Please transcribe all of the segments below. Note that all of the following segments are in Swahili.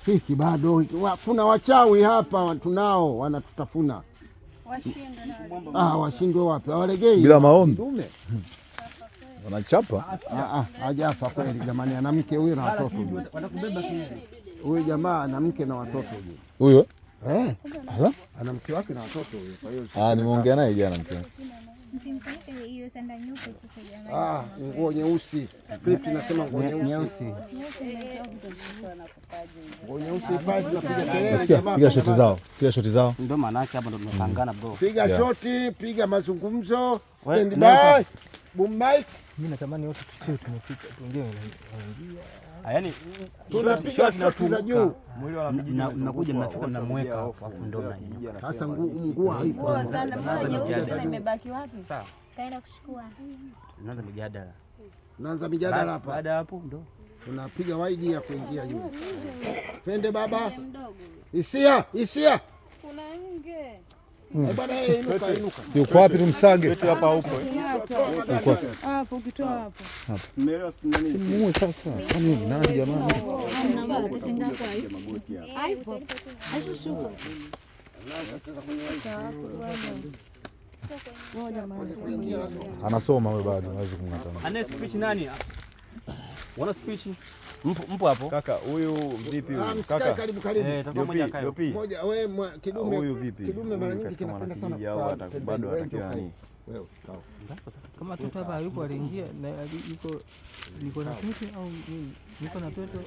Hiki bado kuna wachawi hapa tunao wanatutafuna. Washindwe wapi? Hawalegei bila maombi. Wanachapa. Hajafa kweli jamani, ana mke huyo na watoto. Watakubeba huyo jamaa, ana mke na watoto huyo. Ana mke wake na watoto huyo. Kwa hiyo nimeongea naye jana mke. Msimkaipe hiyo sanda nyeupe sasa jamani. Nguo nyeusi. Script inasema nguo nyeusi. Nguo nyeusi pale tunapiga kelele jamaa. Piga shoti zao. Ndio maana yake hapo ndo tumepangana bro. Piga shoti, piga mazungumzo, stand by. Boom mic. Mimi natamani wote tusio tumefika tuongee wanaingia. Yaani tunapiga shoti za juu. Mwili mnakuja mnafika mnamweka hapo ndio mnanyanyuka. Sasa nguo haipo. Sanda moja imebaki wapi? Sawa. Kaenda kuchukua. Naanza mijadala hapa. Baada hapo ndo tunapiga waidi ya kuingia juu. Twende baba. Hisia. Kuna nge. Bwana inuka. Yuko wapi tumsage? Hapa upo. Yuko wapi? Hapo ukitoa hapo. Umeelewa nini? Simu sasa. Kwani nani jamani? Haipo. Asishuka. Anasoma wewe bado hawezi kumngata. Ana speech nani? Wana speech? Mpo hapo? Kaka huyu vipi huyu? Kaka karibu. Takuwa moja kayo. Moja wewe kidume. Huyu vipi? Kidume mara nyingi kinapenda sana bado atakiwa nini? Wewe kama mtoto hapa yupo aliingia na niko na kitu au nini? Niko na toto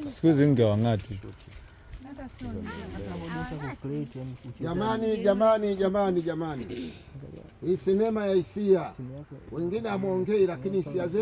au siku hizi nge wangati. Jamani. Hii sinema ya hisia. Wengine amuongei lakini hisia zenu